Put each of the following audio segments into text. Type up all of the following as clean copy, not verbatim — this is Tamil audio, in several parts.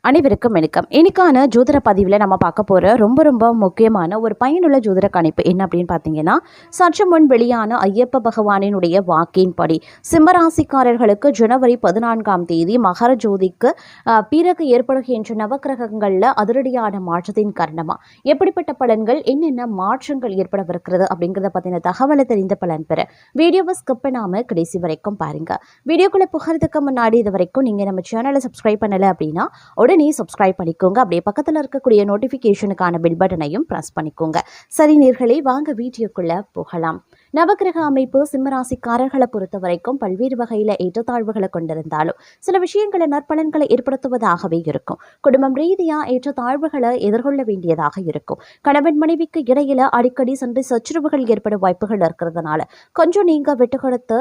அனைவருக்கும் வணக்கம். இன்னைக்கான ஜோதிட பதிவில் நம்ம பார்க்க போகிற ரொம்ப முக்கியமான ஒரு பயனுள்ள ஜோதிட கணிப்பு என்ன அப்படின்னு பார்த்தீங்கன்னா, சற்று முன் வெளியான ஐயப்ப பகவானினுடைய வாக்கின்படி சிம்மராசிக்காரர்களுக்கு ஜனவரி 14ஆம் தேதி மகர ஜோதிக்கு பிறகு ஏற்படுகின்ற நவக்கிரகங்களில் அதிரடியான மாற்றத்தின் காரணமாக எப்படிப்பட்ட பலன்கள், என்னென்ன மாற்றங்கள் ஏற்படவிருக்கிறது அப்படிங்கிறத பற்றின தகவலை தெரிந்த பலன் பெற வீடியோவை ஸ்கிப் பண்ணாமல் கடைசி வரைக்கும் பாருங்கள். வீடியோக்குள்ளே புகிறதுக்கு முன்னாடி இது வரைக்கும் நீங்கள் நம்ம சேனலை சப்ஸ்கிரைப் பண்ணலை அப்படின்னா உடனே சப்ஸ்கிரைப் பண்ணிக்கோங்க. அப்படியே பக்கத்தில் இருக்கக்கூடிய நோட்டிஃபிகேஷனுக்கான பெல் பட்டனையும் ப்ரெஸ் பண்ணிக்கோங்க. சரி நேர்களே, வாங்க வீடியோக்குள்ள போகலாம். நவக்கிரக அமைப்பு சிம்மராசிக்காரர்களை பொறுத்த வரைக்கும் பல்வேறு வகையில் ஏற்றத்தாழ்வுகளை கொண்டிருந்தாலும் சில விஷயங்களை நற்பலன்களை ஏற்படுத்துவதாகவே இருக்கும். குடும்பம் ரீதியாக ஏற்றத்தாழ்வுகளை எதிர்கொள்ள வேண்டியதாக இருக்கும். கணவன் மனைவிக்கு இடையில அடிக்கடி சண்டை சச்சரவுகள் ஏற்படும் வாய்ப்புகள் இருக்கிறதுனால கொஞ்சம் நீங்க விட்டு கொடுத்து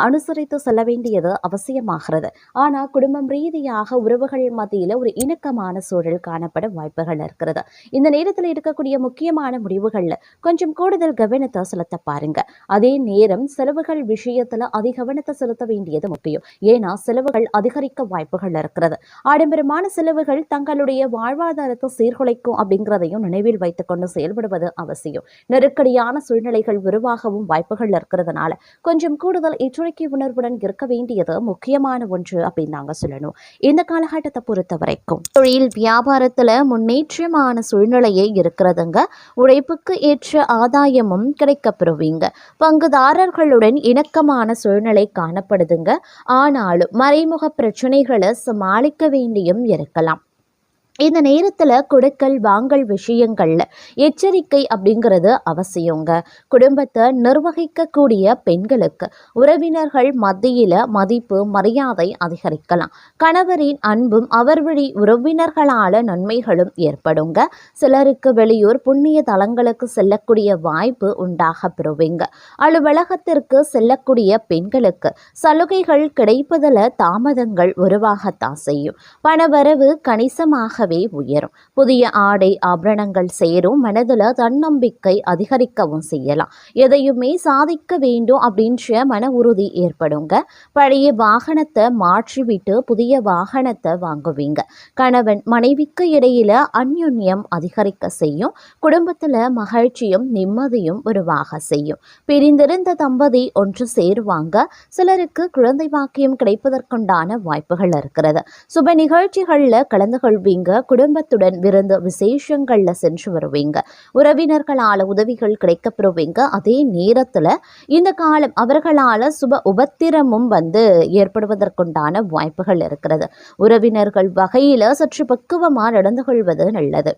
அனுசரித்து செல்ல வேண்டியது அவசியமாகிறது. ஆனால் குடும்பம் ரீதியாக உறவுகள் மத்தியில் ஒரு இணக்கமான சூழல் காணப்பட வாய்ப்புகள் இருக்கிறது. இந்த நேரத்தில் இருக்கக்கூடிய முக்கியமான முடிவுகளில் கொஞ்சம் கூடுதல் கவனத்தை செலுத்த பாருங்க. அதே நேரம் செலவுகள் விஷயத்துல அதிக கவனத்தை செலுத்த வேண்டியது முக்கியம். ஏன்னா செலவுகள் அதிகரிக்க வாய்ப்புகள் இருக்கிறது. ஆடம்பரமான செலவுகள் தங்களுடைய வாழ்வாதாரத்தை சீர்குலைக்கும் அப்படிங்கிறதையும் நினைவில் வைத்துக் கொண்டு செயல்படுவது அவசியம். நெருக்கடியான சூழ்நிலைகள் உருவாகவும் வாய்ப்புகள் இருக்கிறதுனால கொஞ்சம் கூடுதல் எச்சரிக்கை உணர்வுடன் இருக்க வேண்டியது முக்கியமான ஒன்று அப்படின்னு நாங்க சொல்லணும். இந்த காலகட்டத்தை பொறுத்த வரைக்கும் தொழில் வியாபாரத்துல முன்னேற்றமான சூழ்நிலையே இருக்கிறதுங்க. உழைப்புக்கு ஏற்ற ஆதாயமும் கிடைக்கப்பெறுவீங்க. பங்குதாரர்களுடன் இணக்கமான சூழ்நிலை காணப்படுதுங்க. ஆனாலும் மறைமுக பிரச்சனைகளை சமாளிக்க வேண்டியும் இருக்கலாம். இந்த நேரத்தில் கொடுக்கல் வாங்கல் விஷயங்கள்ல எச்சரிக்கை அப்படிங்கிறது அவசியங்க. குடும்பத்தை நிர்வகிக்கக்கூடிய பெண்களுக்கு உறவினர்கள் மத்தியில மதிப்பு மரியாதை அதிகரிக்கலாம். கணவரின் அன்பும் அவர் வழி உறவினர்களால நன்மைகளும் ஏற்படுங்க. சிலருக்கு வெளியூர் புண்ணிய தலங்களுக்கு செல்லக்கூடிய வாய்ப்பு உண்டாக பெறுவீங்க. அலுவலகத்திற்கு செல்லக்கூடிய பெண்களுக்கு சலுகைகள் கிடைப்பதில் தாமதங்கள் உருவாகத்தான் செய்யும். பணவரவு கணிசமாக உயரும். புதிய ஆடை ஆபரணங்கள் சேரும். மனதுல தன்னம்பிக்கை அதிகரிக்கவும் செய்யலாம். எதையுமே சாதிக்க வேண்டும் அப்படின்ற மன உறுதி ஏற்படுங்க. பழைய வாகனத்தை மாற்றிவிட்டு புதிய வாகனத்தை வாங்குவீங்க. கணவன் மனைவிக்கு இடையில அந்யோன்யம் அதிகரிக்க செய்யும். குடும்பத்துல மகிழ்ச்சியும் நிம்மதியும் உருவாக செய்யும். பிரிந்திருந்த தம்பதி ஒன்று சேருவாங்க. சிலருக்கு குழந்தை பாக்கியம் கிடைப்பதற்குண்டான வாய்ப்புகள் இருக்கிறது. சுப நிகழ்ச்சிகள்ல கலந்து கொள்வீங்க. குடும்பத்துடன் விருந்து விசேஷங்கள்ல சென்று வருவீங்க. உறவினர்களால உதவிகள் கிடைக்கப்பெறுவீங்க. அதே நேரத்துல இந்த காலம் அவர்களால சுப உபத்திரமும் ஏற்படுவதற்குண்டான வாய்ப்புகள் இருக்கிறது. உறவினர்கள் வகையில சற்று பக்குவமா நடந்து கொள்வது நல்லது.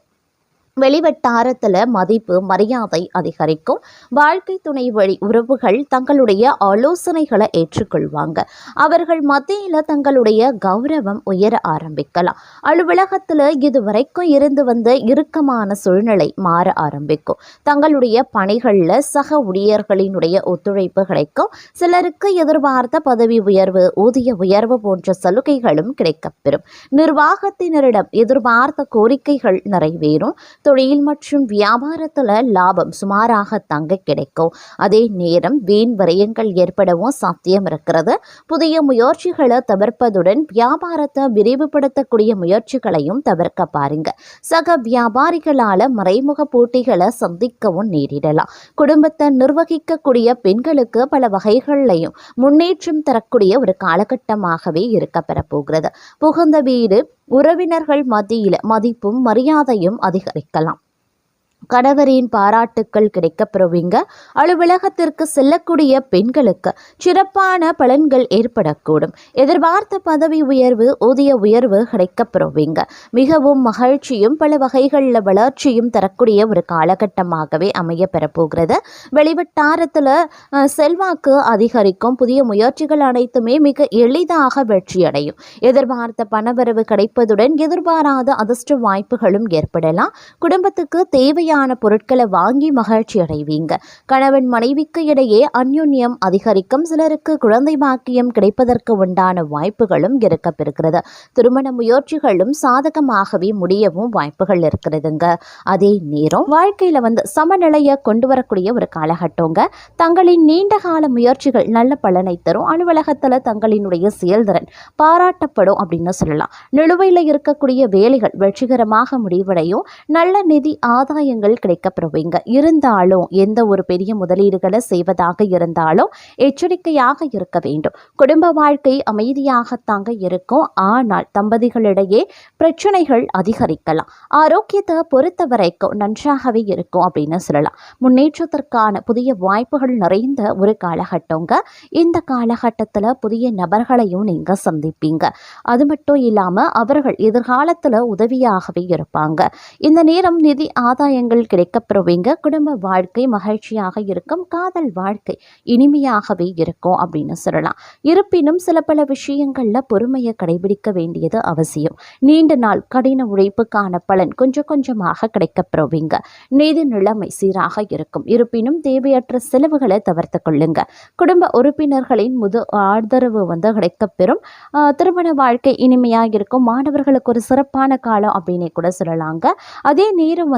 வெளிவட்டாரத்தில் மதிப்பு மரியாதை அதிகரிக்கும். வாழ்க்கை துணை வழி உறவுகள் தங்களுடைய ஆலோசனைகளை ஏற்றுக்கொள்வாங்க. அவர்கள் மத்தியில் தங்களுடைய கௌரவம் உயர ஆரம்பிக்கலாம். அலுவலகத்தில் இதுவரைக்கும் இருந்து வந்த இறுக்கமான சூழ்நிலை மாற ஆரம்பிக்கும். தங்களுடைய பணிகளில் சக ஊழியர்களினுடைய ஒத்துழைப்பு கிடைக்கும். சிலருக்கு எதிர்பார்த்த பதவி உயர்வு, ஊதிய உயர்வு போன்ற சலுகைகளும் கிடைக்கப்பெறும். நிர்வாகத்தினரிடம் எதிர்பார்த்த கோரிக்கைகள் நிறைவேறும். தொழில் மற்றும் வியாபாரத்தில் லாபம் சுமாராக தங்க கிடைக்கும். அதே நேரம் வீண் விரயங்கள் ஏற்படவும் சாத்தியம் இருக்கிறது. புதிய முயற்சிகளை தவிர்ப்பதுடன் வியாபாரத்தை விரிவுபடுத்தக்கூடிய முயற்சிகளையும் தவிர்க்க பாருங்க. சக வியாபாரிகளால மறைமுக போட்டிகளை சந்திக்கவும் நேரிடலாம். குடும்பத்தை நிர்வகிக்கக்கூடிய பெண்களுக்கு பல வகைகளையும் முன்னேற்றம் தரக்கூடிய ஒரு காலகட்டமாகவே இருக்க பெறப்போகிறது. புகுந்த வீடு உறவினர்கள் மத்தியில் மதிப்பும் மரியாதையும் அதிகரிக்கலாம். கணவரின் பாராட்டுக்கள் கிடைக்கப்பெறுவீங்க. அலுவலகத்திற்கு செல்லக்கூடிய பெண்களுக்கு சிறப்பான பலன்கள் ஏற்படக்கூடும். எதிர்பார்த்த பதவி உயர்வு, ஊதிய உயர்வு கிடைக்கப்பெறுவீங்க. மிகவும் மகிழ்ச்சியும் பல வகைகளில் வளர்ச்சியும் தரக்கூடிய ஒரு காலகட்டமாகவே அமைய பெறப்போகிறது. வெளிவட்டாரத்தில் செல்வாக்கு அதிகரிக்கும். புதிய முயற்சிகள் அனைத்துமே மிக எளிதாக வெற்றியடையும். எதிர்பார்த்த பணவரவு கிடைப்பதுடன் எதிர்பாராத அதிர்ஷ்ட வாய்ப்புகளும் ஏற்படலாம். குடும்பத்துக்கு தேவையான தேவையான பொருட்களை வாங்கி மகிழ்ச்சி அடைவீங்க. கணவன் மனைவிக்கு இடையே அந்யோன்யம் அதிகரிக்கும். சிலருக்கு குழந்தை பாக்கியம் கிடைப்பதற்கு உண்டான வாய்ப்புகளும் இருக்கப்பெறுகிறது. திருமண முயற்சிகளும் சாதகமாகவே முடியவும் வாய்ப்புகள் இருக்கிறதுங்க. அதே நேரம் வாழ்க்கையில சமநிலையை கொண்டு வரக்கூடிய ஒரு காலகட்டங்க. தங்களின் நீண்ட கால முயற்சிகள் நல்ல பலனை தரும். அலுவலகத்துல தங்களினுடைய செயல்திறன் பாராட்டப்படும் அப்படின்னு சொல்லலாம். நிலுவையில் இருக்கக்கூடிய வேலைகள் வெற்றிகரமாக முடிவடையும். நல்ல நிதி ஆதாயங்கள் கிடைக்கப்பெறுவீங்க. இருந்தாலும் எந்த ஒரு பெரிய முதலீடுகளை செய்வதாக இருந்தாலும் எச்சரிக்கையாக இருக்க வேண்டும். குடும்ப வாழ்க்கை அமைதியாகத்தாங்க இருக்கும். ஆனால் தம்பதிகளிடையே பிரச்சனைகள் அதிகரிக்கலாம். ஆரோக்கியத்தை பொறுத்த வரைக்கும் நன்றாகவே இருக்கும் அப்படின்னு சொல்லலாம். முன்னேற்றத்திற்கான புதிய வாய்ப்புகள் நிறைந்த ஒரு காலகட்டங்க. இந்த காலகட்டத்தில் புதிய நபர்களையும் நீங்க சந்திப்பீங்க. அது மட்டும் இல்லாம அவர்கள் எதிர்காலத்துல உதவியாகவே இருப்பாங்க. இந்த நேரம் நிதி ஆதாயங்கள் கிடைக்கப்பெறுவீங்க. குடும்ப வாழ்க்கை மகிழ்ச்சியாக இருக்கும். காதல் வாழ்க்கை இனிமையாகவே இருக்கும் அப்படின்னு சொல்லலாம். இருப்பினும் சில பல விஷயங்கள்ல பொறுமையை கடைபிடிக்க வேண்டியது அவசியம். நீண்ட நாள் கடின உழைப்புக்கான பலன் கொஞ்சம் கொஞ்சமாக கிடைக்கப்பெறுவீங்க. நிதி நிலைமை சீராக இருக்கும். இருப்பினும் தேவையற்ற செலவுகளை தவிர்த்து கொள்ளுங்க. குடும்ப உறுப்பினர்களின் ஆதரவு கிடைக்கப்பெறும். திருமண வாழ்க்கை இனிமையாக இருக்கும். மாணவர்களுக்கு ஒரு சிறப்பான காலம் அப்படின்னே கூட சொல்லலாங்க. அதே நேரம்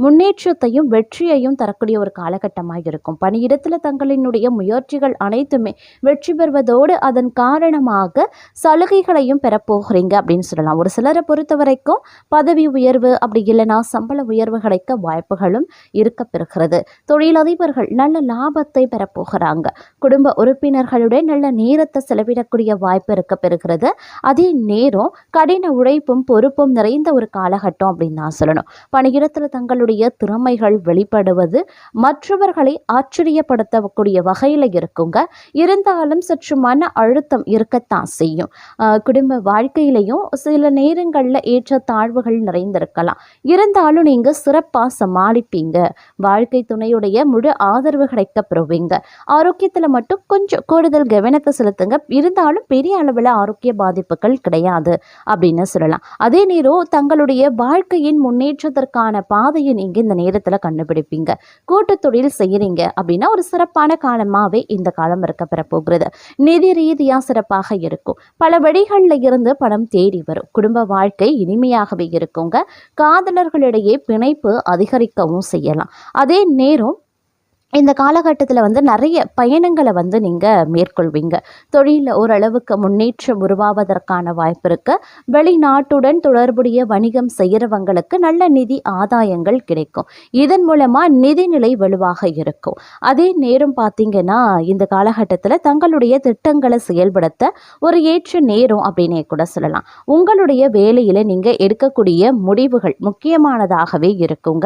முன்னேற்றத்தையும் வெற்றியையும் தரக்கூடிய ஒரு காலகட்டமாக இருக்கும். பணியிடத்தில் தங்களினுடைய முயற்சிகள் அனைத்துமே வெற்றி பெறுவதோடு அதன் காரணமாக சலுகைகளையும் பெறப்போகிறீங்க அப்படின்னு சொல்லலாம். ஒரு சிலரை பொறுத்த வரைக்கும் பதவி உயர்வு அப்படி இல்லைனா சம்பள உயர்வு கிடைக்க வாய்ப்புகளும் இருக்க பெறுகிறது. தொழிலதிபர்கள் நல்ல லாபத்தை பெறப்போகிறாங்க. குடும்ப உறுப்பினர்களுடன் நல்ல நேரத்தை செலவிடக்கூடிய வாய்ப்பு இருக்க பெறுகிறது. அதே நேரம் கடின உழைப்பும் பொறுப்பும் நிறைந்த ஒரு காலகட்டம் அப்படின்னு நான் சொல்லணும். பணியிடத்தில் தங்களுடைய திறமைகள் வெளிப்படுவது மற்றவர்களை ஆச்சரியப்படுத்தக்கூடிய வகையில் இருக்குங்க. இருந்தாலும் சற்று மன அழுத்தம் இருக்கத்தான் செய்யும். குடும்ப வாழ்க்கையிலையும் சில நேரங்களில் ஏற்ற தாழ்வுகள் நிறைந்திருக்கலாம். இருந்தாலும் நீங்க சிறப்பாக சமாளிப்பீங்க. வாழ்க்கை துணையுடைய முழு ஆதரவு கிடைக்கப்பெறுவீங்க. ஆரோக்கியத்தில் மட்டும் கொஞ்சம் கூடுதல் கவனத்தை செலுத்துங்க. இருந்தாலும் பெரிய அளவில் ஆரோக்கிய பாதிப்புகள் கிடையாது அப்படின்னு சொல்லலாம். அதே நேரம் தங்களுடைய வாழ்க்கையின் முன்னேற்றத்திற்கான பாதையை நீங்க இந்த நேரத்தில் கண்டுபிடிப்பீங்க. கூட்டு தொழில் செய்யறீங்க அப்படின்னா ஒரு சிறப்பான காலமாகவே இந்த காலம் இருக்க பெறப்போகிறது. நிதி ரீதியா சிறப்பாக இருக்கும். பல வழிகளில் இருந்து பணம் தேடி வரும். குடும்ப வாழ்க்கை இனிமையாகவே இருக்குங்க. காதலர்களிடையே பிணைப்பு அதிகரிக்கவும் செய்யலாம். அதே நேரம் இந்த காலகட்டத்தில் நிறைய பயணங்களை நீங்கள் மேற்கொள்வீங்க. தொழிலில் ஓரளவுக்கு முன்னேற்றம் உருவாவதற்கான வாய்ப்பு இருக்குது. வெளிநாட்டுடன் தொடர்புடைய வணிகம் செய்கிறவங்களுக்கு நல்ல நிதி ஆதாயங்கள் கிடைக்கும். இதன் மூலமாக நிதிநிலை வலுவாக இருக்கும். அதே நேரம் பார்த்திங்கன்னா இந்த காலகட்டத்தில் தங்களுடைய திட்டங்களை செயல்படுத்த ஒரு ஏற்ற நேரம் அப்படின்னே கூட சொல்லலாம். உங்களுடைய வேலையில் நீங்கள் எடுக்கக்கூடிய முடிவுகள் முக்கியமானதாகவே இருக்குங்க.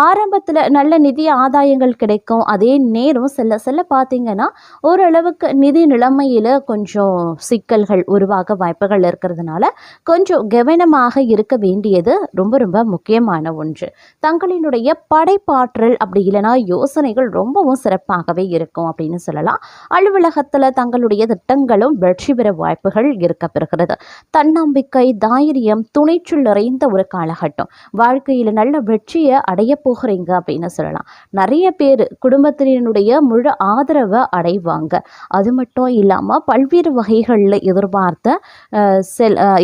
ஆரம்பத்தில் நல்ல நிதி ஆதாயங்கள் கிடைக்கும். அதே நேரம் செல்ல பார்த்தீங்கன்னா ஓரளவுக்கு நிதி நிலைமையில் கொஞ்சம் சிக்கல்கள் உருவாக வாய்ப்புகள் இருக்கிறதுனால கொஞ்சம் கவனமாக இருக்க வேண்டியது ரொம்ப ரொம்ப முக்கியமான ஒன்று. தங்களினுடைய படைப்பாற்றல் அப்படி இல்லைனா யோசனைகள் ரொம்பவும் சிறப்பாகவே இருக்கும் அப்படின்னு சொல்லலாம். அலுவலகத்தில் தங்களுடைய திட்டங்களும் வெற்றி பெற வாய்ப்புகள் இருக்க பெறுகிறது. தன்னம்பிக்கை, தைரியம், துணிச்சல் நிறைந்த ஒரு காலகட்டம். வாழ்க்கையில் நல்ல வெற்றியை அடைய போகிறீங்க அப்படின்னு சொல்லலாம். நிறைய பேர் குடும்பத்தினுடைய முழு ஆதரவை அடைவாங்க. அது மட்டும் இல்லாமல் பல்வேறு வகைகளில்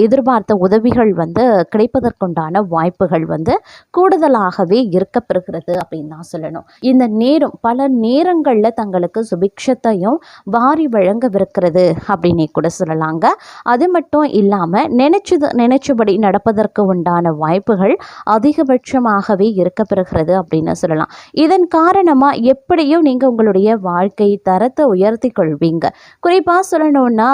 எதிர்பார்த்த உதவிகள் கிடைப்பதற்குண்டான வாய்ப்புகள் கூடுதலாகவே இருக்கப்பெறுகிறது அப்படின்னு தான் சொல்லணும். இந்த நேரம் பல நேரங்களில் தங்களுக்கு சுபிக்ஷத்தையும் வாரி வழங்கவிருக்கிறது அப்படின்னே கூட சொல்லலாங்க. அது மட்டும் இல்லாமல் நினைச்சபடி நடப்பதற்கு உண்டான வாய்ப்புகள் அதிகபட்சமாகவே இருக்கப்பெறுகிறது அப்படின்னு சொல்லலாம். இதன் காரணமாக எப்படியும் நீங்கள் உங்களுடைய வாழ்க்கை தரத்தை உயர்த்தி கொள்வீங்க. குறிப்பாக சொல்லணும்னா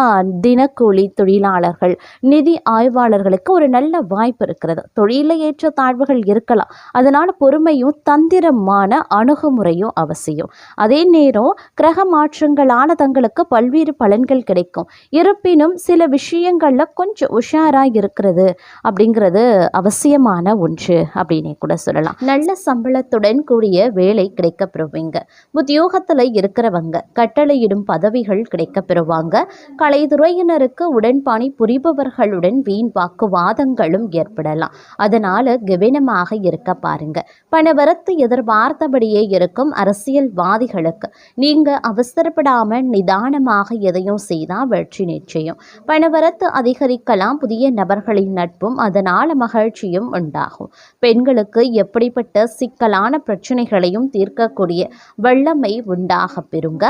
தினக்கூலி தொழிலாளர்கள், நிதி ஆய்வாளர்களுக்கு ஒரு நல்ல வாய்ப்பு இருக்கிறது. தொழிலில் ஏற்ற தாழ்வுகள் இருக்கலாம். அதனால் பொறுமையும் தந்திரமான அணுகுமுறையும் அவசியம். அதே நேரம் கிரக மாற்றங்களான தங்களுக்கு பல்வேறு பலன்கள் கிடைக்கும். இருப்பினும் சில விஷயங்களில் கொஞ்சம் உஷாராக இருக்கிறது அப்படிங்கிறது அவசியமான ஒன்று அப்படின்னே கூட சொல்லலாம். நல்ல சம்பளத்துடன் கூடிய வேலை கிடைக்கப்பெறுவீங்க. பெறுவீங்க. உத்தியோகத்தில் இருக்கிறவங்க கட்டளையிடும் பதவிகள் கிடைக்க பெறுவாங்க. கலைத்துறையினருக்கு உடன்பணி புரிபவர்களுடன் வீண் வாக்குவாதங்களும் ஏற்படலாம். அதனால கவனமாக இருக்க பாருங்க. பணவரத்து எதிர்பார்த்தபடியே இருக்கும். அரசியல்வாதிகளுக்கு நீங்க அவசரப்படாம நிதானமாக எதையும் செய்தால் வெற்றி நிச்சயம். பணவரத்து அதிகரிக்கலாம். புதிய நபர்களின் நட்பும் அதனால மகிழ்ச்சியும் உண்டாகும். பெண்களுக்கு எப்படிப்பட்ட சிக்கலான பிரச்சனைகளையும் தீர்க்கக்கூடிய வல்லமை உண்டாக பெறுங்க.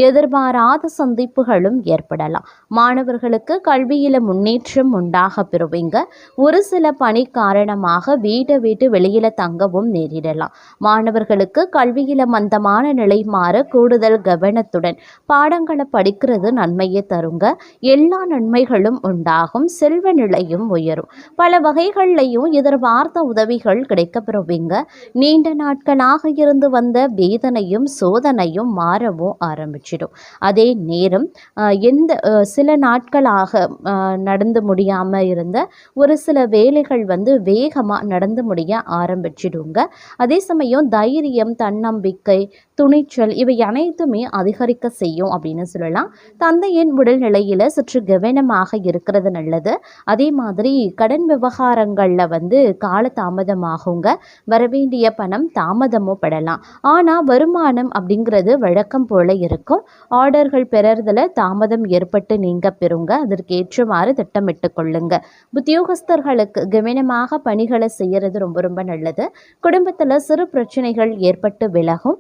எதிர்பாராத சந்திப்புகளும் ஏற்படலாம். மாணவர்களுக்கு கல்வியில முன்னேற்றம் உண்டாக பெறுவீங்க. ஒரு சில பணி காரணமாக வீட்டை விட்டு வெளியில தங்கவும் நேரிடலாம். மாணவர்களுக்கு கல்வியில மந்தமான நிலை மாற கூடுதல் கவனத்துடன் பாடங்களை படிக்கிறது நன்மையை தருங்க. எல்லா நன்மைகளும் உண்டாகும். செல்வ நிலையும் உயரும். பல வகைகள்லையும் எதிர்பார்த்த உதவிகள் கிடைக்க பெறுவீங்க. நீண்ட நாட்களாக இருந்து வந்த வேதனையும் சோதனையும் மாறவும் ஆரம்பிச்சிடும். அதே நேரம் சில நாட்களாக நடந்து முடியாம இருந்த ஒரு சில வேலைகள் வேகமாக நடந்து முடிய ஆரம்பிச்சிடுங்க. அதே சமயம் தைரியம், தன்னம்பிக்கை, துணிச்சல் இவை அனைத்துமே அதிகரிக்க செய்யும் அப்படின்னு சொல்லலாம். தந்தையின் உடல்நிலையில் சற்று கவனமாக இருக்கிறது நல்லது. அதே மாதிரி கடன் விவகாரங்களில் கால தாமதமாகுங்க. வரவேண்டிய பணம் தாமதமும் படலாம். ஆனால் வருமானம் அப்படிங்கிறது வழக்கம் போல இருக்கும். ஆர்டர்கள் பெறறதுல தாமதம் ஏற்பட்டு நீங்க பெறுங்க. அதற்கேற்றமாறு திட்டமிட்டு கொள்ளுங்க. உத்தியோகஸ்தர்களுக்கு கவனமாக பணிகளை செய்யறது ரொம்ப ரொம்ப நல்லது. குடும்பத்தில் சிறு பிரச்சனைகள் ஏற்பட்டு விலகும்.